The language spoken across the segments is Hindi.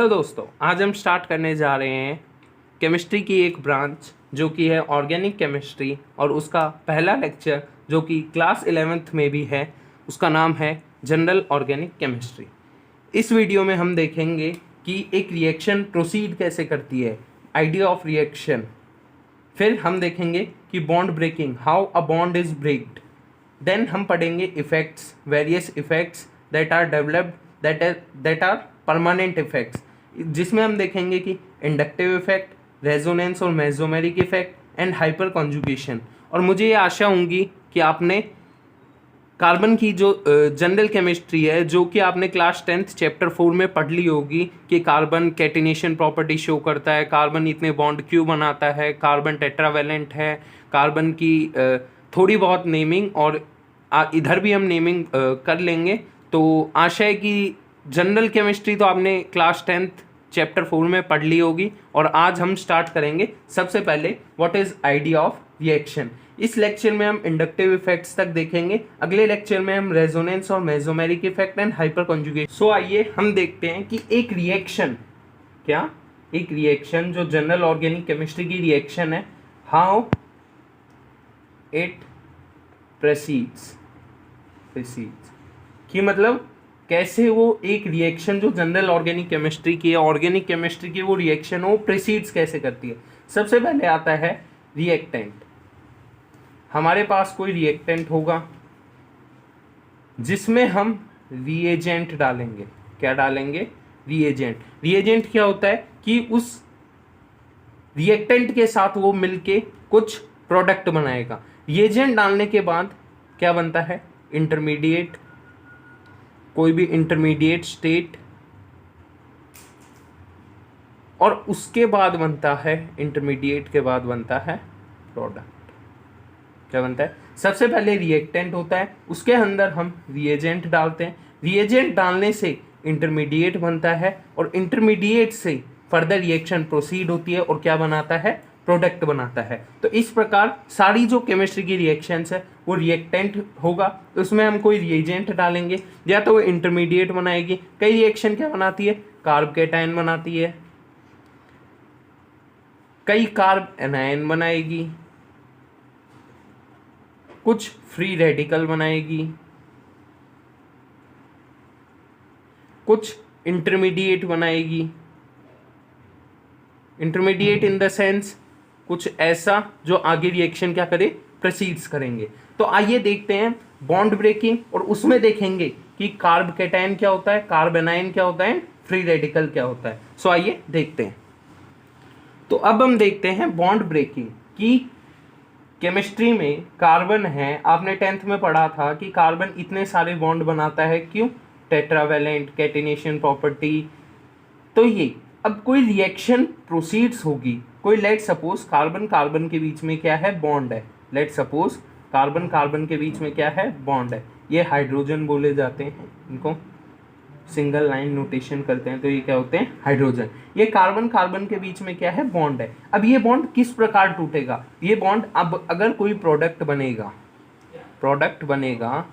हेलो दोस्तों, आज हम स्टार्ट करने जा रहे हैं केमिस्ट्री की एक ब्रांच जो कि है ऑर्गेनिक केमिस्ट्री, और उसका पहला लेक्चर जो कि क्लास 11th में भी है, उसका नाम है जनरल ऑर्गेनिक केमिस्ट्री। इस वीडियो में हम देखेंगे कि एक रिएक्शन प्रोसीड कैसे करती है, आइडिया ऑफ रिएक्शन। फिर हम देखेंगे कि bond breaking, how a bond is breaked. Then हम पढ़ेंगे effects, various effects that are developed, that are permanent effects, जिसमें हम देखेंगे कि इंडक्टिव इफेक्ट, रेजोनेंस और mesomeric effect and hyperconjugation. और मुझे ये आशा होंगी कि आपने कार्बन की जो जनरल केमिस्ट्री है, जो कि आपने क्लास 10th चैप्टर 4 में पढ़ ली होगी कि कार्बन कैटिनेशन प्रॉपर्टी शो करता है, कार्बन इतने बॉन्ड क्यों बनाता है, कार्बन टेट्रावेलेंट है, कार्बन की थोड़ी बहुत नेमिंग, और इधर भी हम नेमिंग कर लेंगे। तो आशा है कि जनरल केमिस्ट्री तो आपने क्लास 10th चैप्टर 4 में पढ़ ली होगी। और आज हम स्टार्ट करेंगे सबसे पहले what is idea of reaction. इस लेक्चर में हम इंडक्टिव इफेक्ट्स तक देखेंगे, अगले लेक्चर में हम रेजोनेंस और mesomeric effect and hyperconjugation. So आइए हम देखते हैं कि एक रिएक्शन एक रिएक्शन जो जनरल ऑर्गेनिक केमिस्ट्री की रिएक्शन है, हाउ इट प्रोसीड्स कि मतलब कैसे वो एक रिएक्शन जो जनरल ऑर्गेनिक केमिस्ट्री की है, ऑर्गेनिक केमिस्ट्री की वो रिएक्शन वो प्रोसीड्स कैसे करती है। सबसे पहले आता है रिएक्टेंट। हमारे पास कोई रिएक्टेंट होगा जिसमें हम रिएजेंट डालेंगे। क्या डालेंगे? रिएजेंट क्या होता है कि उस रिएक्टेंट के साथ वो मिलके कुछ प्रोडक्ट बनाएगा। रिएजेंट डालने के बाद क्या बनता है? इंटरमीडिएट, कोई भी इंटरमीडिएट स्टेट, और उसके बाद बनता है, इंटरमीडिएट के बाद बनता है प्रोडक्ट। क्या बनता है? सबसे पहले रिएक्टेंट होता है, उसके अंदर हम रिएजेंट डालते हैं, रिएजेंट डालने से इंटरमीडिएट बनता है, और इंटरमीडिएट से फर्दर रिएक्शन प्रोसीड होती है और क्या बनाता है? प्रोडक्ट बनाता है। तो इस प्रकार सारी जो केमिस्ट्री की रिएक्शंस है वो रिएक्टेंट होगा, तो उसमें हम कोई रिएजेंट डालेंगे, या तो वो इंटरमीडिएट बनाएगी। कई रिएक्शन क्या बनाती है? कार्ब कैटायन बनाती है, कई कार्ब एनायन बनाएगी, कुछ फ्री रेडिकल बनाएगी, कुछ इंटरमीडिएट बनाएगी। इंटरमीडिएट इन द सेंस कुछ ऐसा जो आगे रिएक्शन क्या करे? प्रोसीड्स करेंगे। तो आइए देखते हैं बॉन्ड ब्रेकिंग, और उसमें देखेंगे कि कार्ब कैटायन क्या होता है, कार्ब एनायन क्या होता है, फ्री रेडिकल क्या होता है। सो आइए देखते हैं। तो अब हम देखते हैं बॉन्ड ब्रेकिंग की केमिस्ट्री में। कार्बन है, आपने 10th में पढ़ा था कि कार्बन इतने सारे बॉन्ड बनाता है, क्यों? Tetravalent, catenation property. तो ये अब कोई रिएक्शन प्रोसीड्स होगी, कोई लेट सपोज कार्बन कार्बन के बीच में क्या है? बॉन्ड है। लेट सपोज कार्बन कार्बन के बीच में क्या है? बॉन्ड है। ये हाइड्रोजन बोले जाते हैं, इनको सिंगल लाइन नोटेशन करते हैं, तो ये क्या होते हैं? हाइड्रोजन। ये कार्बन कार्बन के बीच में क्या है? बॉन्ड है। अब ये बॉन्ड किस प्रकार टूटेगा? ये बॉन्ड अब अगर कोई प्रोडक्ट बनेगा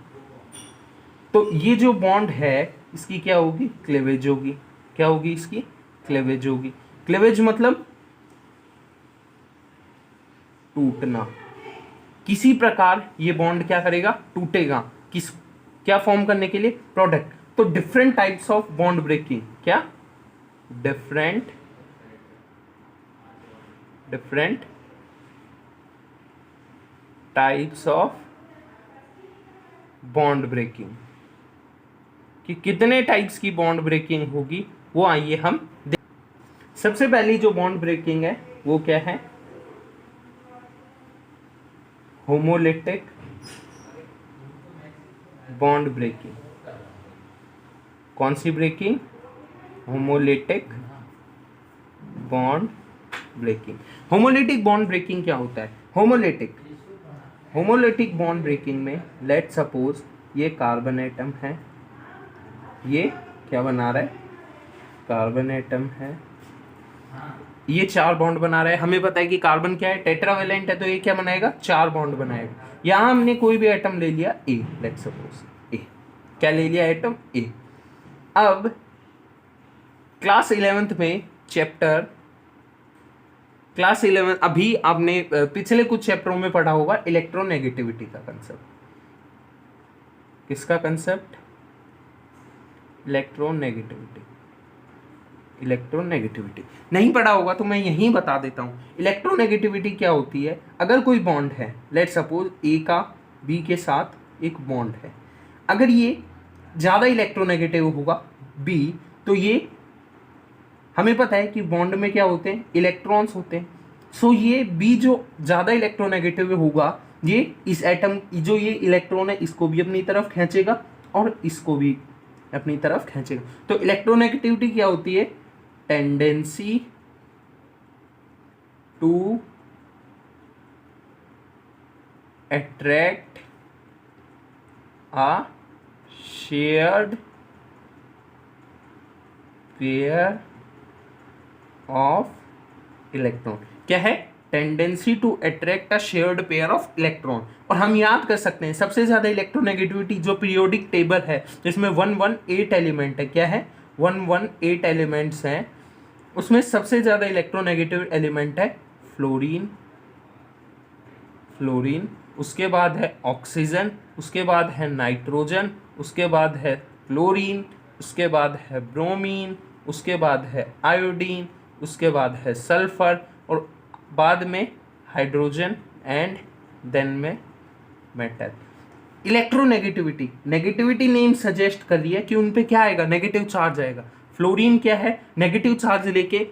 तो ये जो बॉन्ड है इसकी क्या होगी? क्लेवेज होगी। क्या होगी? इसकी क्लेवेज होगी। क्लेवेज मतलब टूटना। किसी प्रकार ये बॉन्ड क्या करेगा? टूटेगा। क्या फॉर्म करने के लिए? प्रोडक्ट। तो different types of bond breaking. क्या? Different types of bond breaking. कि कितने टाइप्स की बॉन्ड ब्रेकिंग होगी वो आइए हम देख। सबसे पहली जो बॉन्ड ब्रेकिंग है वो क्या है? Homolytic bond breaking. कौन सी breaking? Homolytic bond breaking. Homolytic bond breaking क्या होता है? होमोलिटिक बॉन्ड ब्रेकिंग में लेट सपोज ये कार्बन एटम है, ये क्या बना रहा है? कार्बन एटम है, ये 4 बॉन्ड बना रहा है। हमें पता है कि कार्बन क्या है? टेट्रावेलेंट है, तो ये क्या बनाएगा? 4 बॉन्ड बनाएगा। यहां हमने कोई भी एटम ले लिया, ए, लेट सपोज ए। क्या ले लिया? Atom A. अब क्लास 11th में चैप्टर क्लास 11 अभी आपने पिछले कुछ चैप्टरों में पढ़ा होगा इलेक्ट्रोनेगेटिविटी का कंसेप्ट। किसका कंसेप्ट? इलेक्ट्रोनेगेटिविटी नहीं पढ़ा होगा तो मैं यहीं बता देता हूँ। इलेक्ट्रोनेगेटिविटी क्या होती है? अगर कोई बॉन्ड है, लेट सपोज ए का बी के साथ एक बॉन्ड है, अगर ये ज़्यादा इलेक्ट्रोनेगेटिव होगा बी, तो ये हमें पता है कि बॉन्ड में क्या होते हैं? इलेक्ट्रॉन्स होते हैं। सो ये बी जो ज़्यादा इलेक्ट्रोनेगेटिव होगा, ये इस एटम जो ये इलेक्ट्रॉन है इसको भी अपनी तरफ खींचेगा और इसको भी अपनी तरफ खींचेगा। तो इलेक्ट्रोनेगेटिविटी क्या होती है? Tendency to attract a shared pair of electron। क्या है? Tendency to attract a shared pair of electron. और हम याद कर सकते हैं सबसे ज्यादा इलेक्ट्रोनेगेटिविटी जो पीरियोडिक टेबल है जिसमें 118 एलिमेंट है, क्या है? 118 एलिमेंट्स हैं, उसमें सबसे ज्यादा इलेक्ट्रोनेगेटिव एलिमेंट है फ्लोरीन, उसके बाद है ऑक्सीजन, उसके बाद है नाइट्रोजन, उसके बाद है क्लोरीन, उसके बाद है ब्रोमीन, उसके बाद है आयोडीन, उसके बाद है सल्फर, और बाद में हाइड्रोजन एंड देन में metal. Electronegativity, negativity name suggest कर रही है कि उन पे क्या आएगा? नेगेटिव चार्ज आएगा। फ्लोरीन क्या है? नेगेटिव चार्ज लेके,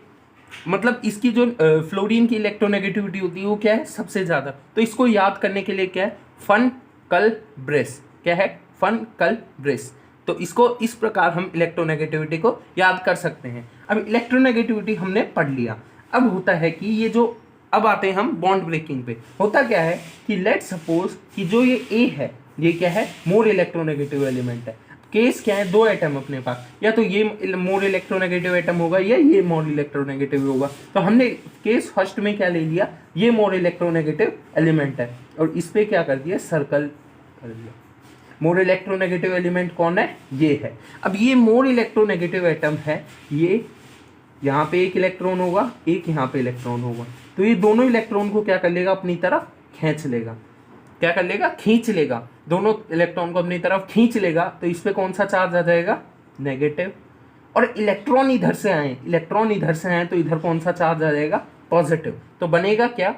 मतलब इसकी जो फ्लोरीन की इलेक्ट्रोनेगेटिविटी होती है वो क्या है? सबसे ज़्यादा। तो इसको याद करने के लिए क्या है? फन कल ब्रेस। क्या है? फन कल ब्रेस। तो इसको इस प्रकार हम इलेक्ट्रोनेगेटिविटी को याद कर सकते हैं। अब इलेक्ट्रोनेगेटिविटी हमने पढ़ लिया। अब होता है कि ये जो, अब आते हैं हम बॉन्ड ब्रेकिंग पे। होता क्या है कि लेट सपोज कि जो ये ए है, ये क्या है? मोर इलेक्ट्रोनेगेटिव एलिमेंट है। केस क्या है? दो एटम अपने पास, या तो ये मोर इलेक्ट्रोनेगेटिव एटम होगा या ये मोर इलेक्ट्रोनेगेटिव होगा। तो हमने केस फर्स्ट में क्या ले लिया? ये मोर इलेक्ट्रोनेगेटिव एलिमेंट है और इस पे क्या कर दिया? सर्कल कर दिया। मोर इलेक्ट्रोनेगेटिव एलिमेंट कौन है? ये है। अब ये मोर इलेक्ट्रोनेगेटिव एटम है, ये यहाँ पे एक इलेक्ट्रॉन होगा, एक यहाँ पे इलेक्ट्रॉन होगा, तो ये दोनों इलेक्ट्रॉन को क्या कर लेगा? अपनी तरफ खींच लेगा। क्या कर लेगा? खींच लेगा। दोनों इलेक्ट्रॉन को अपनी तरफ खींच लेगा। तो इस पे कौन सा चार्ज आ जाएगा? नेगेटिव। और इलेक्ट्रॉन इधर से आए, तो इधर कौन सा चार्ज आ जाएगा? पॉजिटिव। तो बनेगा क्या?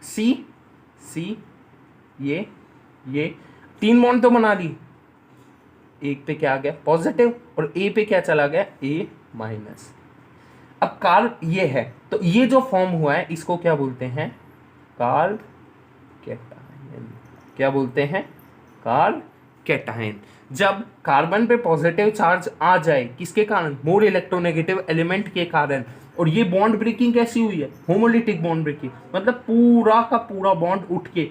सी ये 3 बॉन्ड तो बना दी, एक पे क्या आ गया? पॉजिटिव, और ए पे क्या चला गया? ए माइनस। अब कार्ब ये है, तो ये जो फॉर्म हुआ है इसको क्या बोलते हैं? Carb cation. क्या बोलते हैं? Carb cation. जब कार्बन पे पॉजिटिव चार्ज आ जाए, किसके कारण? मोर इलेक्ट्रोनेगेटिव एलिमेंट के कारण। और ये बॉन्ड ब्रेकिंग कैसी हुई है? होमोलिटिक बॉन्ड ब्रेकिंग, मतलब पूरा का पूरा बॉन्ड उठ के,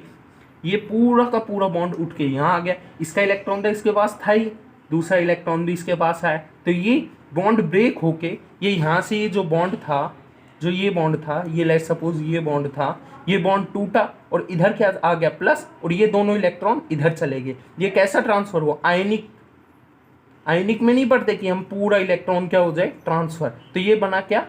ये पूरा का पूरा बॉन्ड उठ के यहाँ आ गया। इसका इलेक्ट्रॉन था इसके पास था ही, दूसरा इलेक्ट्रॉन भी इसके पास आया, तो ये बॉन्ड ब्रेक होके ये यहाँ से ये जो बॉन्ड था, जो ये बॉन्ड था, ये लेट सपोज ये बॉन्ड था, ये बॉन्ड टूटा और इधर क्या आ गया? प्लस, और ये दोनों इलेक्ट्रॉन इधर चले गए। ये कैसा ट्रांसफर हुआ? आयनिक में नहीं पढ़ते कि हम पूरा इलेक्ट्रॉन क्या हो जाए? ट्रांसफर। तो ये बना क्या?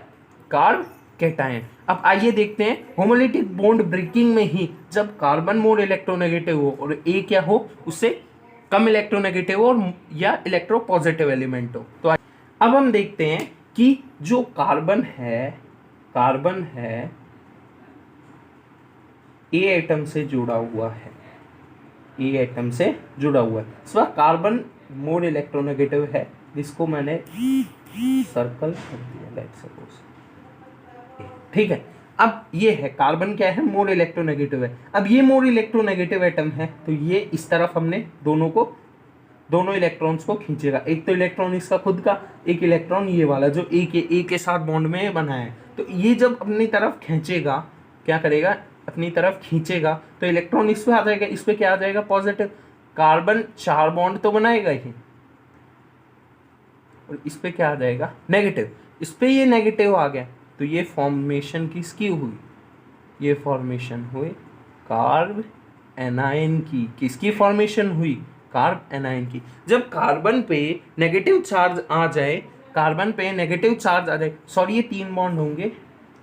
Carb cation. अब आइए देखते हैं होमोलिटिक बॉन्ड ब्रेकिंग में ही जब कार्बन मोर इलेक्ट्रोनेगेटिव हो और ए क्या हो? उससे कम इलेक्ट्रोनेगेटिव हो और या इलेक्ट्रोपॉजिटिव एलिमेंट हो। तो अब हम देखते हैं कि जो कार्बन है ए एटम से जुड़ा हुआ है, इसका कार्बन मोर इलेक्ट्रोनेगेटिव है, जिसको मैंने सर्कल कर दिया लेट सपोज, ठीक है। अब ये है कार्बन क्या है? मोर इलेक्ट्रोनेगेटिव है। अब ये मोर इलेक्ट्रोनेगेटिव एटम है, तो ये इस तरफ हमने दोनों इलेक्ट्रॉन्स को खींचेगा। एक तो इलेक्ट्रॉन इसका खुद का, एक इलेक्ट्रॉन ये वाला जो ए के साथ बॉन्ड में बना है। तो ये जब अपनी तरफ खींचेगा, क्या करेगा? अपनी तरफ खींचेगा, तो इलेक्ट्रॉन इस पे आ जाएगा, इस पे क्या आ जाएगा? पॉजिटिव। कार्बन 4 बॉन्ड तो बनाएगा ही, और इस पे क्या आ जाएगा? नेगेटिव। इस पे ये नेगेटिव आ गया, तो ये फॉर्मेशन किसकी हुई? ये फॉर्मेशन हुई कार्ब एनायन की। किसकी फॉर्मेशन हुई? कार्ब एनायन की। जब कार्बन पे नेगेटिव चार्ज आ जाए कार्बन पे नेगेटिव चार्ज आ जाए, सॉरी ये 3 बॉन्ड होंगे,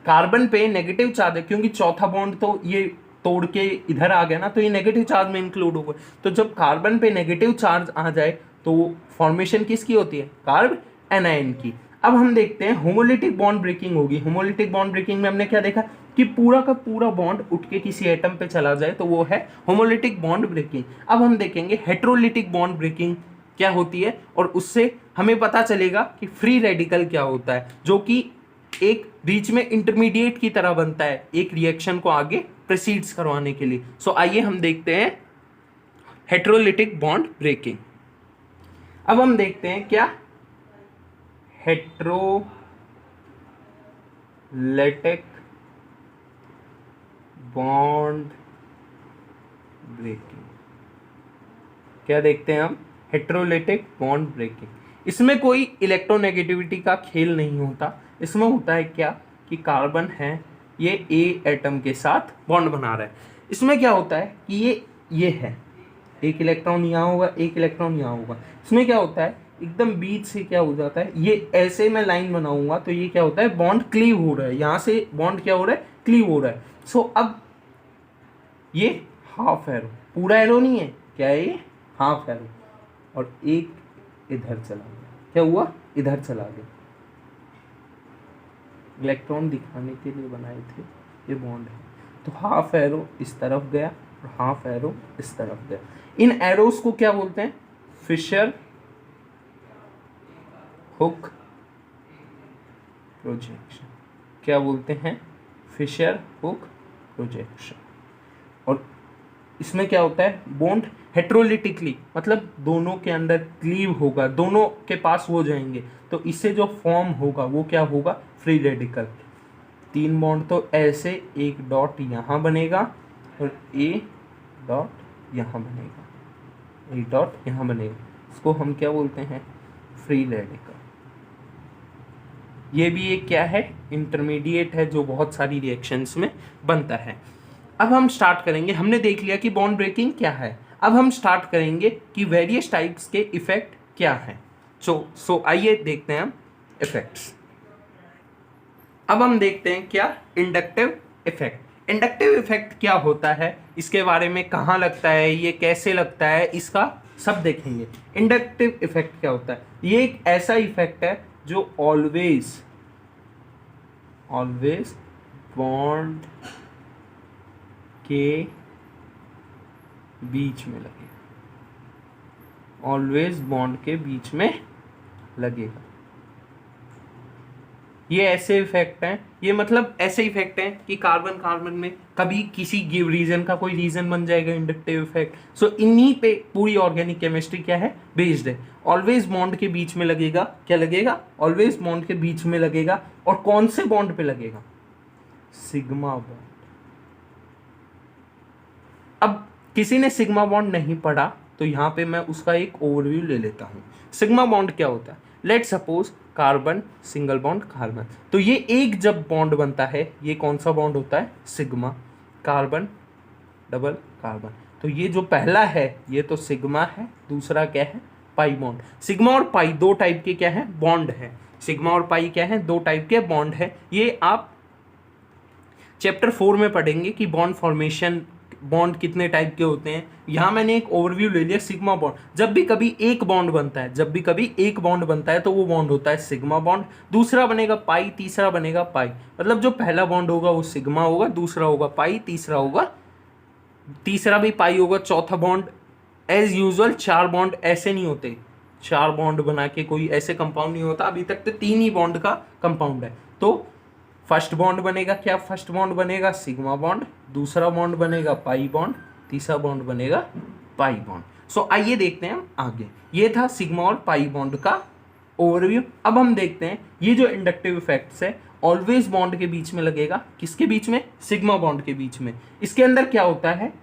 कार्बन पे नेगेटिव चार्ज है क्योंकि चौथा बॉन्ड तो ये तोड़ के इधर आ गया ना, तो ये नेगेटिव चार्ज में इंक्लूड होगा। तो जब कार्बन पे नेगेटिव चार्ज आ जाए तो फॉर्मेशन किसकी होती है, कार्ब एनायन की। अब हम देखते हैं होमोलिटिक बॉन्ड ब्रेकिंग होगी। होमोलिटिक बॉन्ड ब्रेकिंग में हमने क्या देखा कि पूरा का पूरा बॉन्ड उठ के किसी एटम पे चला जाए तो वो है होमोलिटिक बॉन्ड ब्रेकिंग। अब हम देखेंगे हेट्रोलिटिक बॉन्ड ब्रेकिंग क्या होती है, और उससे हमें पता चलेगा कि फ्री रेडिकल क्या होता है, जो कि एक बीच में इंटरमीडिएट की तरह बनता है एक रिएक्शन को आगे प्रोसीड्स करवाने के लिए। सो आइए हम देखते हैं हेट्रोलिटिक बॉन्ड ब्रेकिंग। अब हम देखते हैं क्या हेट्रोलिटिक बॉन्ड ब्रेकिंग क्या देखते हैं हम, हेट्रोलिटिक बॉन्ड ब्रेकिंग। इसमें कोई इलेक्ट्रोनेगेटिविटी का खेल नहीं होता। इसमें होता है क्या कि कार्बन है, ये ए एटम के साथ बॉन्ड बना रहा है। इसमें क्या होता है कि ये है, एक इलेक्ट्रॉन यहाँ होगा, एक इलेक्ट्रॉन यहाँ होगा। इसमें क्या होता है एकदम बीच से क्या हो जाता है, ये ऐसे मैं लाइन बनाऊंगा तो ये क्या होता है बॉन्ड क्लीव हो रहा है, यहाँ से बॉन्ड क्या हो रहा है क्लीव हो रहा है। सो अब ये हाफ एरो, पूरा एरो नहीं है, क्या है ये हाफ एरो, और एक इधर चला गया, क्या हुआ इधर चला गया। इलेक्ट्रॉन दिखाने के लिए बनाए थे ये बॉन्ड है, तो हाफ एरो इस तरफ गया और हाफ एरो इस तरफ गया। इन एरोस को क्या बोलते हैं, फिशर हुक प्रोजेक्शन। क्या बोलते हैं, फिशर हुक प्रोजेक्शन। और इसमें क्या होता है बॉन्ड हेट्रोलिटिकली, मतलब दोनों के अंदर क्लीव होगा, दोनों के पास हो जाएंगे, तो इससे जो फॉर्म होगा वो क्या होगा, फ्री रेडिकल। 3 बॉन्ड तो ऐसे, एक डॉट यहाँ बनेगा और ए डॉट यहाँ बनेगा, एक डॉट यहाँ बनेगा, इसको हम क्या बोलते हैं फ्री रेडिकल। ये भी एक क्या है इंटरमीडिएट है जो बहुत सारी रिएक्शंस में बनता है। अब हम स्टार्ट करेंगे, हमने देख लिया कि बॉन्ड ब्रेकिंग क्या है। अब हम स्टार्ट करेंगे कि वेरियस टाइप्स के इफेक्ट क्या हैं। सो आइए देखते हैं हम इफेक्ट्स। अब हम देखते हैं क्या इंडक्टिव इफेक्ट। इंडक्टिव इफेक्ट क्या होता है, इसके बारे में कहाँ लगता है, ये कैसे लगता है, इसका सब देखेंगे। इंडक्टिव इफेक्ट क्या होता है, ये एक ऐसा इफेक्ट है जो ऑलवेज बॉन्ड के बीच में लगेगा, ऑलवेज बॉन्ड के बीच में लगेगा। ये ऐसे इफेक्ट हैं, ये मतलब ऐसे इफेक्ट हैं कि कार्बन कार्बन में कभी किसी गिव रीजन का कोई रीजन बन जाएगा इंडक्टिव इफेक्ट। सो इन्हीं पे पूरी ऑर्गेनिक केमिस्ट्री क्या है बेस्ड है। ऑलवेज बॉन्ड के बीच में लगेगा, क्या लगेगा ऑलवेज बॉन्ड के बीच में लगेगा। और कौन से बॉन्ड पे लगेगा, सिग्मा बॉन्ड। अब किसी ने सिग्मा बॉन्ड नहीं पढ़ा तो यहाँ पे मैं उसका एक ओवरव्यू ले लेता हूँ। सिग्मा बॉन्ड क्या होता है, let suppose carbon single bond carbon, तो ये एक जब बॉन्ड बनता है ये कौन सा बॉन्ड होता है सिग्मा, कार्बन डबल कार्बन। तो ये जो पहला है ये तो सिग्मा है, दूसरा क्या है पाई बॉन्ड। सिग्मा और पाई दो टाइप के क्या है बॉन्ड है, सिग्मा और पाई क्या है दो टाइप के बॉन्ड है। ये आप चैप्टर 4 में पढ़ेंगे कि बॉन्ड फॉर्मेशन, बॉन्ड कितने टाइप के होते हैं। यहाँ मैंने एक ओवरव्यू ले लिया सिग्मा बॉन्ड। जब भी कभी एक बॉन्ड बनता है, तो वो बॉन्ड होता है सिग्मा बॉन्ड। दूसरा बनेगा पाई, तीसरा बनेगा पाई। मतलब जो पहला बॉन्ड होगा वो सिग्मा होगा, दूसरा होगा पाई, तीसरा भी पाई होगा, चौथा बॉन्ड एज यूजुअल 4 बॉन्ड ऐसे नहीं होते, 4 बॉन्ड बना के कोई ऐसे कंपाउंड नहीं होता। अभी तक तो 3 ही बॉन्ड का कंपाउंड है। तो फर्स्ट बॉन्ड बनेगा क्या, फर्स्ट बॉन्ड बनेगा सिग्मा बॉन्ड, दूसरा बॉन्ड बनेगा पाई बॉन्ड, तीसरा बॉन्ड बनेगा पाई बॉन्ड। सो आइए देखते हैं हम आगे। ये था सिग्मा और पाई बॉन्ड का ओवरव्यू। अब हम देखते हैं ये जो इंडक्टिव इफेक्ट्स है ऑलवेज बॉन्ड के बीच में लगेगा, किसके बीच में, सिग्मा बॉन्ड के बीच में। इसके अंदर क्या होता है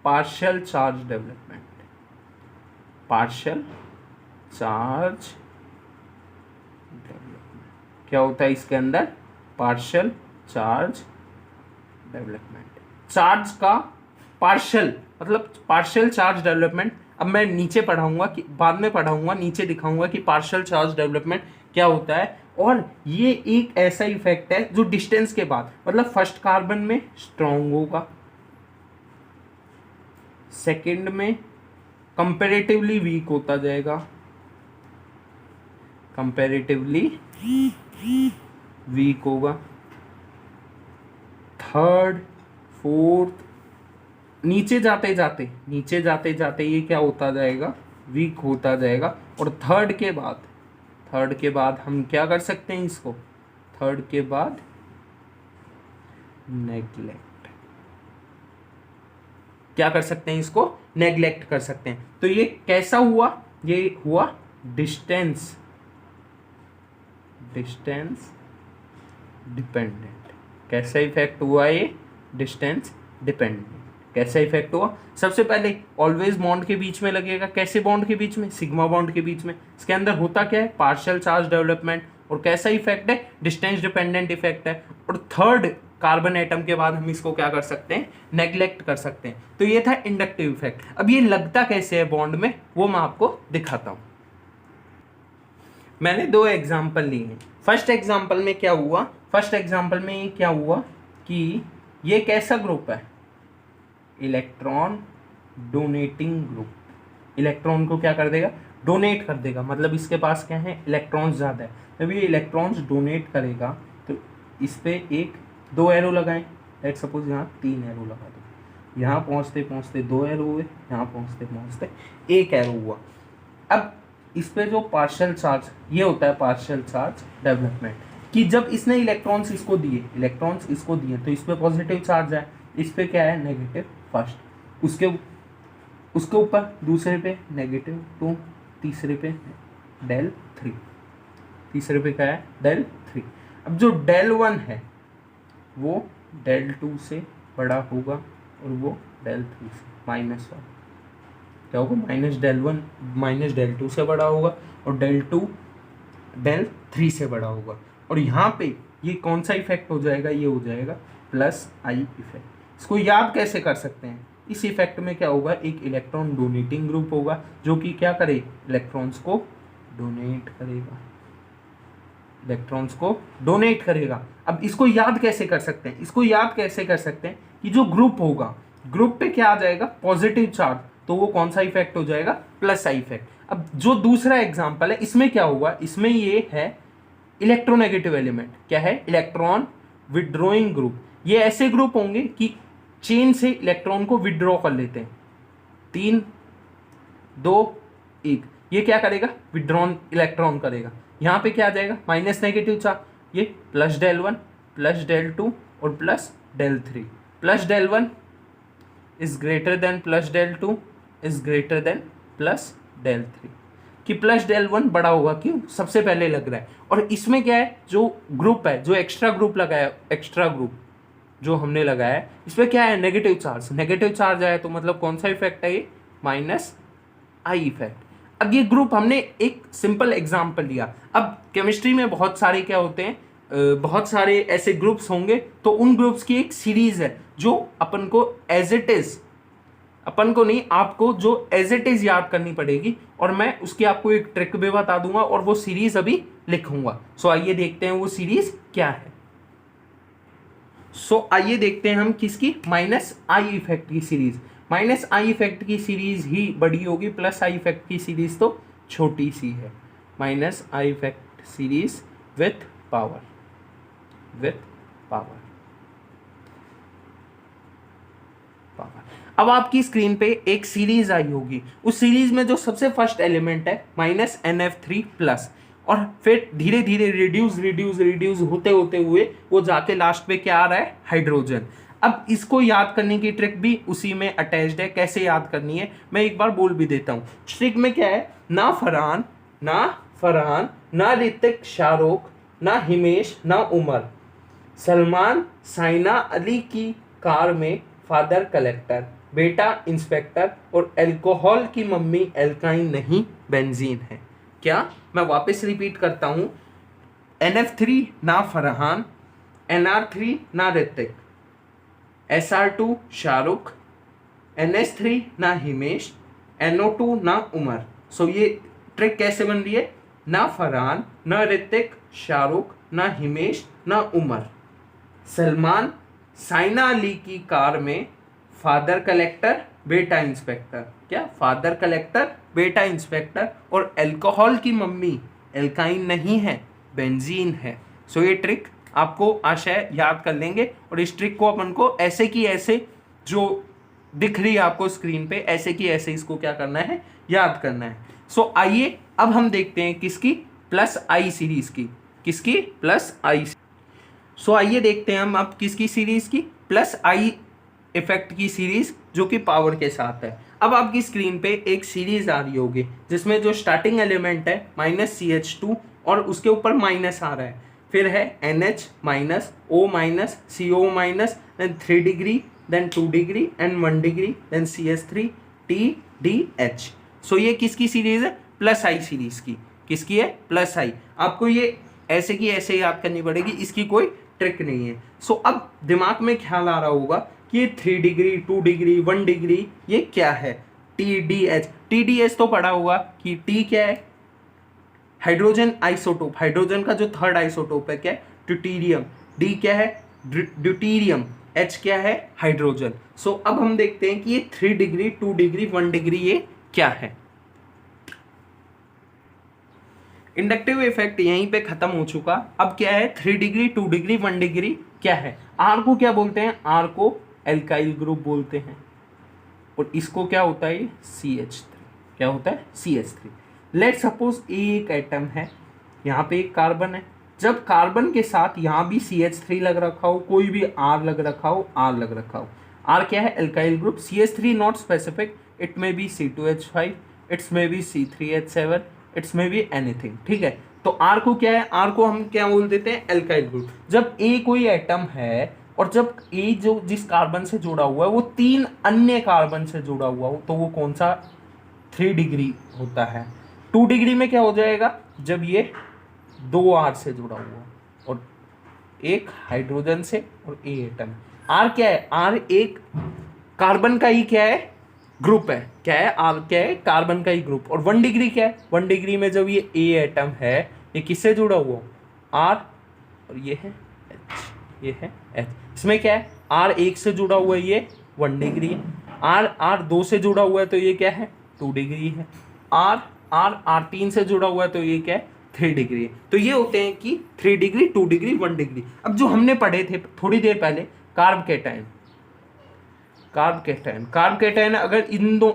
partial charge development, partial charge development. क्या होता है इसके अंदर पार्शियल चार्ज डेवलपमेंट। चार्ज का पार्शियल मतलब पार्शियल चार्ज डेवलपमेंट। अब मैं नीचे पढ़ाऊंगा कि बाद में पढ़ाऊंगा, नीचे दिखाऊंगा कि पार्शियल चार्ज डेवलपमेंट क्या होता है। और ये एक ऐसा इफेक्ट है जो डिस्टेंस के बाद, मतलब फर्स्ट कार्बन में स्ट्रॉन्ग होगा, सेकंड में कंपैरेटिवली वीक होता जाएगा, कंपैरेटिवली वीक होगा, थर्ड, फोर्थ, नीचे जाते जाते ये क्या होता जाएगा, वीक होता जाएगा। और थर्ड के बाद हम क्या कर सकते हैं इसको, थर्ड के बाद नेग्लेक्ट, क्या कर सकते हैं इसको, नेग्लेक्ट कर सकते हैं। तो ये कैसा हुआ, ये हुआ डिस्टेंस डिपेंडेंट। कैसा इफेक्ट हुआ ये, डिस्टेंस डिपेंडेंट। कैसा इफेक्ट हुआ, सबसे पहले ऑलवेज बॉन्ड के बीच में लगेगा। कैसे बॉन्ड के बीच में, सिग्मा बॉन्ड के बीच में। इसके अंदर होता क्या है, पार्शियल चार्ज डेवलपमेंट। और कैसा इफेक्ट है, डिस्टेंस डिपेंडेंट इफेक्ट है। और थर्ड कार्बन एटम के बाद हम इसको क्या कर सकते हैं, नेग्लेक्ट कर सकते हैं। तो ये था इंडक्टिव इफेक्ट। अब ये लगता कैसे है बॉन्ड में, वो मैं आपको दिखाता हूं। मैंने 2 एग्जाम्पल लिए हैं। फर्स्ट एग्जाम्पल में क्या हुआ, कि ये कैसा ग्रुप है, इलेक्ट्रॉन डोनेटिंग ग्रुप। इलेक्ट्रॉन को क्या कर देगा, डोनेट कर देगा, मतलब इसके पास क्या है, इलेक्ट्रॉन्स ज़्यादा है। जब ये इलेक्ट्रॉन्स डोनेट करेगा तो इस पे 1-2 एरो लगाएं, लेट सपोज यहाँ 3 एरो लगा दो। यहाँ पहुँचते पहुँचते 2 एरो हुए, यहाँ पहुँचते पहुँचते 1 एरो हुआ। अब इस पे जो पार्शियल चार्ज, ये होता है पार्शियल चार्ज डेवलपमेंट, कि जब इसने इलेक्ट्रॉन्स इसको दिए तो इस पे पॉजिटिव चार्ज है, इस पे क्या है, नेगेटिव फर्स्ट, उसके ऊपर दूसरे पे -2, तीसरे पे del 3, तीसरे पे क्या है, del 3। अब जो del 1 है वो del 2 से बड़ा होगा और वो del 3 से -1, क्या होगा, -del 2 से बड़ा होगा और del 3 से बड़ा होगा। और यहाँ पे ये कौन सा इफेक्ट हो जाएगा, ये हो जाएगा +I इफेक्ट। इसको याद कैसे कर सकते हैं, इस इफेक्ट में क्या होगा, एक इलेक्ट्रॉन डोनेटिंग ग्रुप होगा जो कि क्या करे, इलेक्ट्रॉन्स को डोनेट करेगा। अब इसको याद कैसे कर सकते हैं, कि जो ग्रुप होगा, ग्रुप पे क्या आ जाएगा, पॉजिटिव चार्ज, तो वो कौन सा इफेक्ट हो जाएगा, +I इफेक्ट। अब जो दूसरा एग्जाम्पल है, इसमें क्या होगा, इसमें ये है इलेक्ट्रोनेगेटिव एलिमेंट। क्या है, इलेक्ट्रॉन विड्रॉइंग ग्रुप। ये ऐसे ग्रुप होंगे कि चेन से इलेक्ट्रॉन को विड्रॉ कर लेते हैं, 3, 2, 1। ये क्या करेगा, विड्रॉन इलेक्ट्रॉन करेगा। यहाँ पे क्या आ जाएगा, माइनस नेगेटिव चार्ज, ये +del 1, +del 2 और +del 3। +del 1 is greater than +del 2 is greater than +del 3, कि +del 1 बड़ा होगा, क्यों, सबसे पहले लग रहा है। और इसमें क्या है, जो ग्रुप है, जो एक्स्ट्रा ग्रुप जो हमने लगाया है, इसमें क्या है, नेगेटिव चार्ज आया, तो मतलब कौन सा इफेक्ट है ये, -I इफेक्ट। अब ये ग्रुप हमने एक सिंपल एग्जांपल लिया। अब केमिस्ट्री में बहुत सारे क्या होते हैं, बहुत सारे ऐसे ग्रुप्स होंगे, तो उन ग्रुप्स की एक सीरीज है जो अपन को एज इट इज, अपन को नहीं, आपको जो एज इट इज याद करनी पड़ेगी। और मैं उसकी आपको एक ट्रिक भी बता दूंगा और वो सीरीज अभी लिखूंगा। सो आइए देखते हैं वो सीरीज क्या है। सो आइए देखते हैं हम किसकी, -I इफेक्ट की सीरीज। -I इफेक्ट की सीरीज ही बड़ी होगी, +I इफेक्ट की सीरीज तो छोटी सी है। -I effect series with power. अब आपकी स्क्रीन पे एक सीरीज आई होगी, उस सीरीज में जो सबसे फर्स्ट एलिमेंट है -NF3+, और फिर धीरे धीरे रिड्यूस होते हुए वो जाके लास्ट पे क्या आ रहा है, हाइड्रोजन। अब इसको याद करने की ट्रिक भी उसी में अटैच्ड है। कैसे याद करनी है, मैं एक बार बोल भी देता हूँ। ट्रिक में क्या है, ना फरहान, ना ऋतिक शाहरुख, ना हिमेश, ना उमर, सलमान साइना अली की कार में फादर कलेक्टर, बेटा इंस्पेक्टर, और अल्कोहल की मम्मी एल्काइन नहीं बेंजीन है। क्या, मैं वापस रिपीट करता हूं, NF3 ना फरहान, NR3 ना ऋतिक, SR2 शाहरुख, NH3 ना हिमेश, NO2 ना उमर। सो ये ट्रिक कैसे बन रही है, ना फरहान, ना ऋतिक, शाहरुख, ना हिमेश, ना उमर। सलमान साइना अली की कार में फादर कलेक्टर बेटा इंस्पेक्टर, क्या फादर कलेक्टर बेटा इंस्पेक्टर, और अल्कोहल की मम्मी एल्काइन नहीं है, बेंजीन है। सो ये ट्रिक आपको आशा है याद कर लेंगे, और इस ट्रिक को अपन को ऐसे की ऐसे जो दिख रही है आपको स्क्रीन पे, ऐसे की ऐसे इसको क्या करना है, याद करना है। सो आइए अब हम देखते हैं किसकी, प्लस आई सीरीज की, किसकी, प्लस आई। सो आइए देखते हैं हम अब किसकी सीरीज की, प्लस आई इफेक्ट की सीरीज, जो कि पावर के साथ है। अब आपकी स्क्रीन पे एक सीरीज आ रही होगी जिसमें जो स्टार्टिंग एलिमेंट है -CH2 और उसके ऊपर माइनस आ रहा है, फिर है NH minus, O minus, CO minus, then 3 degree, then 2 degree and 1 degree, then CH3 TDH। So ये किसकी सीरीज है, प्लस आई सीरीज की। किसकी है, प्लस आई। आपको ये ऐसे की ऐसे याद करनी पड़ेगी, इसकी कोई ट्रिक नहीं है। सो अब दिमाग में ख्याल आ रहा होगा कि ये 3 डिग्री, 2 डिग्री, 1 डिग्री ये क्या है, TDH। TDH तो पढ़ा होगा कि T क्या है, हाइड्रोजन आइसोटोप, हाइड्रोजन का जो थर्ड आइसोटोप है क्या है, ड्यूटीरियम। D क्या है, ड्यूटीरियम। H क्या है, हाइड्रोजन। सो अब हम देखते हैं कि ये 3 डिग्री, 2 डिग्री, 1 डिग्री ये क्या है। इंडक्टिव इफेक्ट यहीं पे खत्म हो चुका। अब क्या है, 3 डिग्री, 2 डिग्री, 1 डिग्री क्या है। आर को क्या बोलते हैं, आर को एल्काइल ग्रुप बोलते हैं, और इसको क्या होता है, CH3। क्या होता है, CH3। लेट सपोज एक एटम है, यहाँ पे एक कार्बन है, जब कार्बन के साथ यहाँ भी CH3 लग रखा हो, कोई भी R लग रखा हो, R लग रखा हो। R क्या है, alkyl group. CH3 not specific, it may be C2H5, it's may be C3H7, it's may be anything, ठीक है। तो आर को क्या है, आर को हम क्या बोल देते हैं, एल्काइल ग्रुप। जब ए कोई एटम है और जब ए जो जिस कार्बन से जुड़ा हुआ है वो 3 अन्य कार्बन से जुड़ा हुआ हो, तो वो कौन सा 3 डिग्री होता है। 2 डिग्री में क्या हो जाएगा, जब ये 2 आर से जुड़ा हुआ और एक हाइड्रोजन से और ए एटम। आर क्या है, आर एक कार्बन का ही क्या है, ग्रुप है। क्या है, आर क्या है, कार्बन का ही ग्रुप। और 1 डिग्री क्या है, 1 डिग्री में जब ये ए एटम है, ये किससे जुड़ा हुआ, आर, और ये है एच, ये है एच। इसमें क्या है, आर 1 से जुड़ा हुआ है, ये 1 डिग्री है। आर 2 से जुड़ा हुआ है, तो ये क्या है, 2 डिग्री है। आर 3 से जुड़ा हुआ है, तो ये क्या है, 3 डिग्री है। तो ये होते हैं कि 3 डिग्री, 2 डिग्री, 1 डिग्री। अब जो हमने पढ़े थे थोड़ी देर पहले, कार्ब कैटायन, कार्ब कैटायन अगर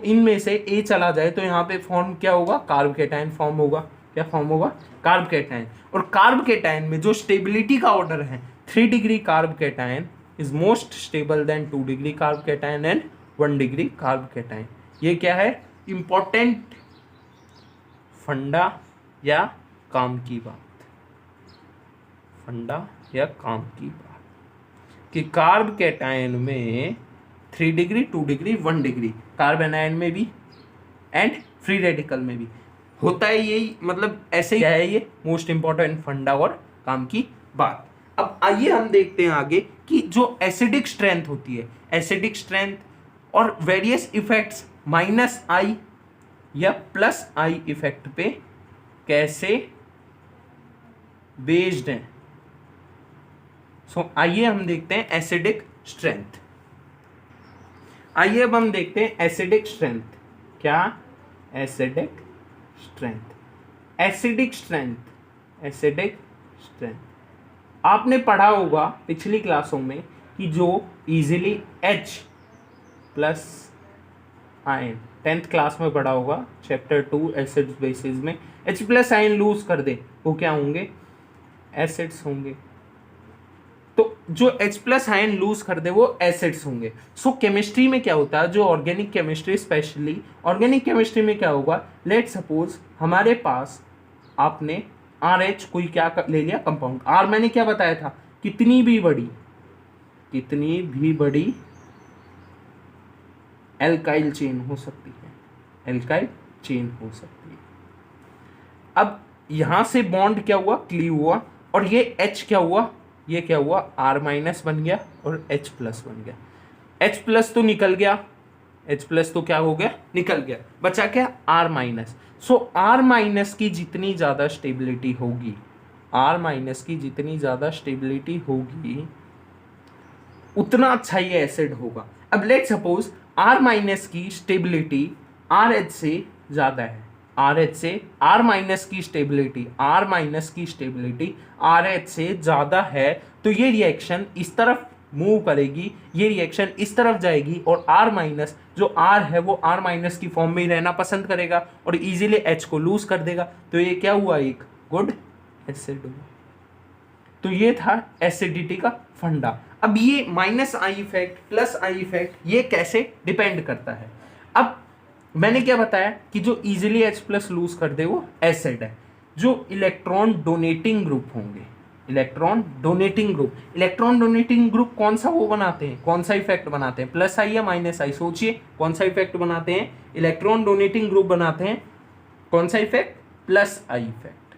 इनमें से ए चला जाए तो यहाँ पे फॉर्म क्या होगा, कार्ब कैटायन फॉर्म होगा। क्या फॉर्म होगा, कार्ब कैटायन। और कार्ब कैटायन में जो स्टेबिलिटी का ऑर्डर है, 3 degree carb cation is most stable then 2 degree carb cation and 1 degree carb cation. ये क्या है, इंपॉर्टेंट फंडा या काम की बात, फंडा या काम की बात, कि कार्ब कैटायन में 3 degree, 2 degree, 1 degree, carbon ion में भी एंड फ्री रेडिकल में भी होता है। यही मतलब ऐसे ही है ये मोस्ट इंपॉर्टेंट फंडा और काम की बात। अब आइए हम देखते हैं आगे कि जो एसिडिक स्ट्रेंथ होती है, एसिडिक स्ट्रेंथ और वेरियस इफेक्ट्स -I या +I इफेक्ट पे कैसे बेस्ड हैं। सो आइए हम देखते हैं एसिडिक स्ट्रेंथ। आइए अब हम देखते हैं एसिडिक स्ट्रेंथ। क्या, acidic strength, acidic strength, acidic strength. आपने पढ़ा होगा पिछली क्लासों में कि जो easily H plus ion, 10th class में पढ़ा होगा चैप्टर 2 एसिड्स बेसिस में, H प्लस आयन लूज कर दे वो क्या होंगे, एसिड्स होंगे। तो जो H प्लस आयन लूज कर दे वो एसिड्स होंगे। सो केमिस्ट्री में क्या होता है, जो organic chemistry, specially organic chemistry में क्या होगा, लेट सपोज हमारे पास आपने RH कोई क्या ले लिया कंपाउंड, R मैंने क्या बताया था, कितनी भी बड़ी एल्काइल चेन हो सकती है, एल्काइल चेन हो सकती है। अब यहां से बॉन्ड क्या हुआ, क्लीव हुआ, और ये H क्या हुआ, ये क्या हुआ, R माइनस बन गया और H प्लस बन गया। H प्लस तो निकल गया, H प्लस तो क्या हो गया, निकल गया, बचा क्या, R minus. So R minus की जितनी ज़्यादा स्टेबिलिटी होगी, आर माइनस की जितनी ज़्यादा स्टेबिलिटी होगी उतना अच्छा ये एसिड होगा। अब लेट सपोज आर माइनस की स्टेबिलिटी आर एच से ज़्यादा है, आर एच से आर माइनस की स्टेबिलिटी, आर माइनस की स्टेबिलिटी आर एच से ज़्यादा है, तो ये रिएक्शन इस तरफ मूव करेगी, ये रिएक्शन इस तरफ जाएगी और आर माइनस जो आर है वो आर माइनस की फॉर्म में ही रहना पसंद करेगा और इजीली एच को लूज कर देगा। तो ये क्या हुआ, एक गुड एसिड हुआ। तो ये था एसिडिटी का फंडा। अब ये minus I effect plus I effect ये कैसे डिपेंड करता है। अब मैंने क्या बताया कि जो इजीली H प्लस लूज कर दे वो एसिड है। जो इलेक्ट्रॉन डोनेटिंग ग्रुप होंगे, इलेक्ट्रॉन डोनेटिंग ग्रुप कौन सा वो बनाते हैं, कौन सा इफेक्ट बनाते हैं, प्लस आई या माइनस आई, सोचिए कौन सा इफेक्ट बनाते हैं, इलेक्ट्रॉन डोनेटिंग ग्रुप बनाते हैं कौन सा effect, plus I effect,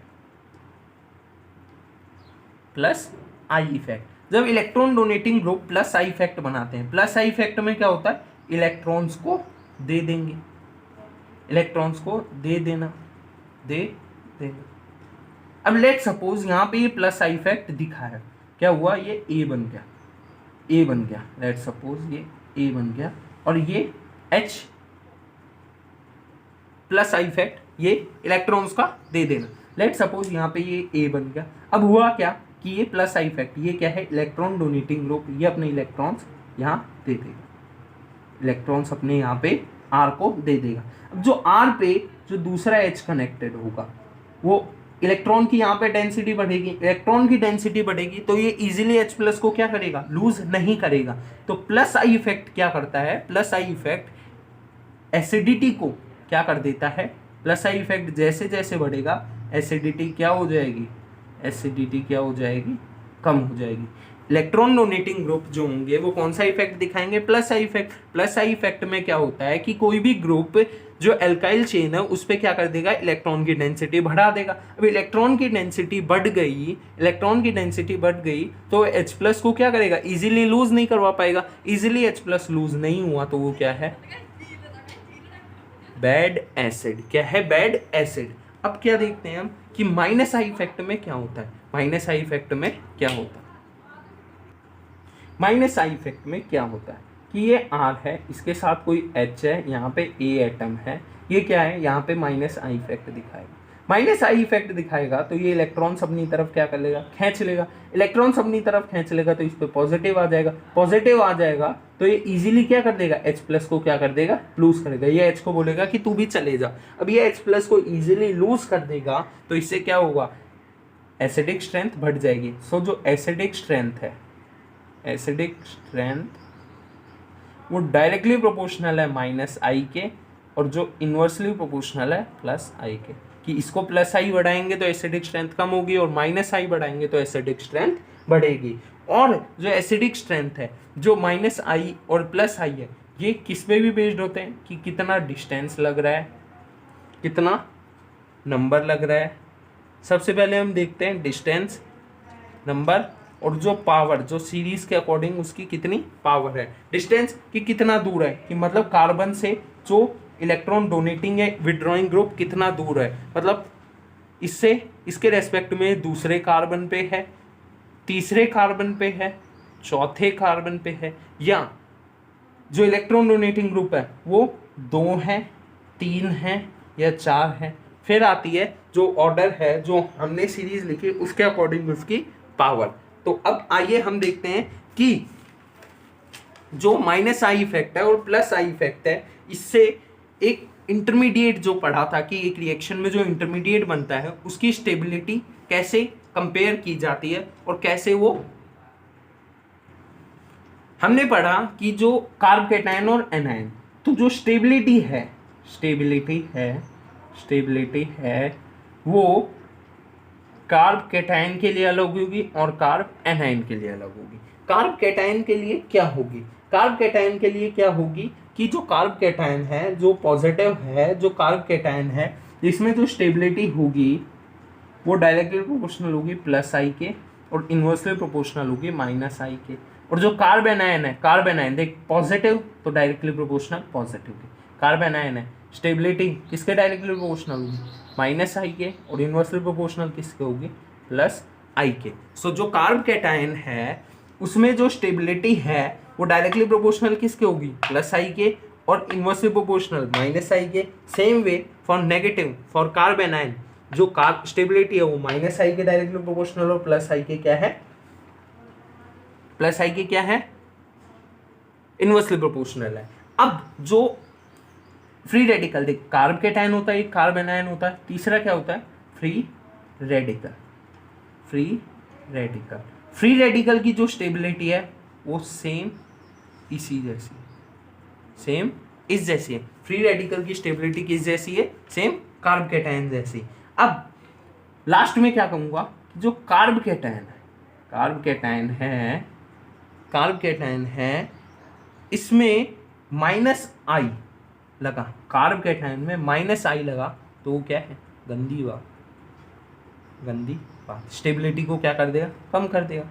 plus I effect. जब electron donating group plus I effect बनाते हैं, प्लस आई इफेक्ट में क्या होता है, इलेक्ट्रॉन्स को दे देंगे, इलेक्ट्रॉन्स को दे देना, दे देना। अब लेट सपोज यहाँ पे ये प्लस आई इफेक्ट दिखा है, क्या हुआ, ये ए बन गया, ए बन गया, लेट सपोज ये ए बन गया और ये एच प्लस आई इफेक्ट ये इलेक्ट्रॉन्स का दे देना। लेट सपोज यहाँ पे ये ए बन गया। अब हुआ क्या कि ये प्लस आई इफेक्ट ये क्या है, इलेक्ट्रॉन डोनेटिंग ग्रुप, ये अपने इलेक्ट्रॉन्स यहाँ दे देगा, इलेक्ट्रॉन्स अपने यहाँ पे आर को दे देगा। अब जो आर पे जो दूसरा एच कनेक्टेड होगा वो इलेक्ट्रॉन की यहाँ पे डेंसिटी बढ़ेगी, इलेक्ट्रॉन की डेंसिटी बढ़ेगी तो ये इजीली H प्लस को क्या करेगा, लूज नहीं करेगा। तो प्लस आई इफेक्ट क्या करता है, प्लस आई इफेक्ट एसिडिटी को क्या कर देता है, प्लस आई इफेक्ट जैसे जैसे बढ़ेगा एसिडिटी क्या हो जाएगी, एसिडिटी क्या हो जाएगी, कम हो जाएगी। इलेक्ट्रॉन डोनेटिंग ग्रुप जो होंगे वो कौन सा इफेक्ट दिखाएंगे, plus I effect. Plus I effect में क्या होता है कि कोई भी ग्रुप जो एल्काइल चेन है उस पर क्या कर देगा, इलेक्ट्रॉन की डेंसिटी बढ़ा देगा। अब इलेक्ट्रॉन की डेंसिटी बढ़ गई, इलेक्ट्रॉन की डेंसिटी बढ़ गई तो H प्लस को क्या करेगा, इजीली लूज नहीं करवा पाएगा। इजीली H प्लस लूज नहीं हुआ तो वो क्या है, बैड एसिड। क्या है, बैड एसिड। अब क्या देखते हैं हम कि माइनस आई इफेक्ट में क्या होता है, माइनस आई इफेक्ट में क्या होता है, माइनस आई इफेक्ट में क्या होता है कि ये R है, इसके साथ कोई H है, यहाँ पे A एटम है, ये क्या है, यहाँ पे माइनस आई इफेक्ट दिखाएगा। माइनस आई इफेक्ट दिखाएगा तो ये इलेक्ट्रॉन अपनी तरफ क्या कर लेगा, खींच लेगा। इलेक्ट्रॉन अपनी तरफ खींच लेगा तो इस पे पॉजिटिव आ जाएगा, पॉजिटिव आ जाएगा तो ये इजीली क्या कर देगा, H प्लस को क्या कर देगा, लूज करेगा। ये H को बोलेगा कि तू भी चले जा। अब ये H प्लस को इजीली लूज कर देगा तो इससे क्या होगा, एसिडिक स्ट्रेंथ बढ़ जाएगी। सो जो एसिडिक स्ट्रेंथ है, एसिडिक स्ट्रेंथ वो डायरेक्टली प्रोपोर्शनल है माइनस आई के और जो इन्वर्सली प्रोपोर्शनल है प्लस आई के। कि इसको प्लस आई बढ़ाएंगे तो एसिडिक स्ट्रेंथ कम होगी और माइनस आई बढ़ाएंगे तो एसिडिक स्ट्रेंथ बढ़ेगी। और जो एसिडिक स्ट्रेंथ है जो माइनस आई और प्लस आई है ये किस पे भी बेस्ड होते हैं कि कितना डिस्टेंस लग रहा है, कितना नंबर लग रहा है। सबसे पहले हम देखते हैं डिस्टेंस, नंबर और जो पावर, जो सीरीज के अकॉर्डिंग उसकी कितनी पावर है। डिस्टेंस कि कितना दूर है, कि मतलब कार्बन से जो इलेक्ट्रॉन डोनेटिंग है विड्रॉइंग ग्रुप कितना दूर है, मतलब इससे इसके रेस्पेक्ट में दूसरे कार्बन पे है, तीसरे कार्बन पे है, चौथे कार्बन पे है, या जो इलेक्ट्रॉन डोनेटिंग ग्रुप है वो 2 है, 3 है या 4 है। फिर आती है जो ऑर्डर है जो हमने सीरीज लिखी उसके अकॉर्डिंग उसकी पावर। तो अब आइए हम देखते हैं कि जो माइनस आई इफेक्ट है और प्लस आई इफेक्ट है इससे एक इंटरमीडिएट जो पढ़ा था कि एक रिएक्शन में जो इंटरमीडिएट बनता है उसकी स्टेबिलिटी कैसे कंपेयर की जाती है और कैसे वो, हमने पढ़ा कि जो कार्ब कैटायन और एनायन, तो जो स्टेबिलिटी है वो कार्ब कैटायन के लिए अलग होगी और कार्ब एनायन के लिए अलग होगी। कार्ब कैटायन के लिए क्या होगी, कार्ब कैटायन के लिए क्या होगी कि जो कार्ब कैटायन है जो पॉजिटिव है, जो कार्ब कैटायन है इसमें जो स्टेबिलिटी होगी वो डायरेक्टली प्रोपोर्शनल होगी प्लस आई के और इन्वर्सली प्रोपोर्शनल होगी माइनस आई के। और जो कार्ब एनायन है, कार्ब एनायन देख पॉजिटिव तो डायरेक्टली प्रोपोर्शनल पॉजिटिव के, कार्बन आयन है, स्टेबिलिटी किसके डायरेक्टली प्रोपोर्शनल होगी, माइनस आई के, और इन्वर्सली प्रोपोर्शनल किसके होगी, प्लस आई के। सो जो कार्ब कैटायन है उसमें जो स्टेबिलिटी है वो डायरेक्टली प्रोपोर्शनल किसके होगी, प्लस आई के, और इन्वर्सली प्रोपोर्शनल माइनस आई के। Same way for negative, for carbon ion जो कार्ब स्टेबिलिटी है वो माइनस आई के डायरेक्टली प्रोपोर्शनल और प्लस आई के क्या है, प्लस आई के क्या है, इन्वर्सली प्रोपोर्शनल है। अब जो फ्री रेडिकल, देख कार्ब कैटायन होता है, एक कार्बन आयन होता है, तीसरा क्या होता है, free radical. Free radical, free radical की जो स्टेबिलिटी है वो सेम इसी जैसी, सेम इस जैसी है। फ्री रेडिकल की स्टेबिलिटी किस जैसी है, सेम कार्ब कैटायन जैसी। अब लास्ट में क्या कहूंगा, जो कार्ब कैटायन है, कार्ब कैटायन है, कार्ब कैटायन है, इसमें माइनस आई लगा, कार्ब कैटायन में माइनस आई लगा तो वो क्या है, गंदी बात, गंदी बात। स्टेबिलिटी को क्या कर देगा, कम कर देगा।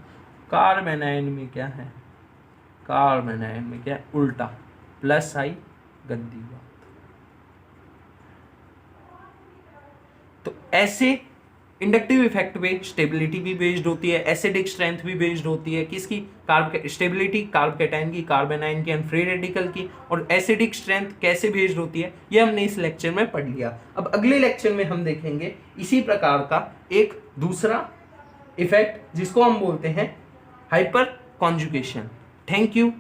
कार्बन आयन में क्या है, कार्बन आयन में क्या है, उल्टा, प्लस आई, गंदी बात। तो ऐसे इंडक्टिव इफेक्ट पे स्टेबिलिटी भी बेस्ड होती है, एसिडिक स्ट्रेंथ भी बेस्ड होती है, किसकी, कार्ब स्टेबिलिटी कार्ब कैटायन की, कार्बन आयन की एंड फ्री रेडिकल की। और एसिडिक स्ट्रेंथ कैसे बेस्ड होती है ये हमने इस लेक्चर में पढ़ लिया। अब अगले लेक्चर में हम देखेंगे इसी प्रकार का एक दूसरा इफेक्ट जिसको हम बोलते हैं हाइपर कॉन्जुगेशन। Thank you.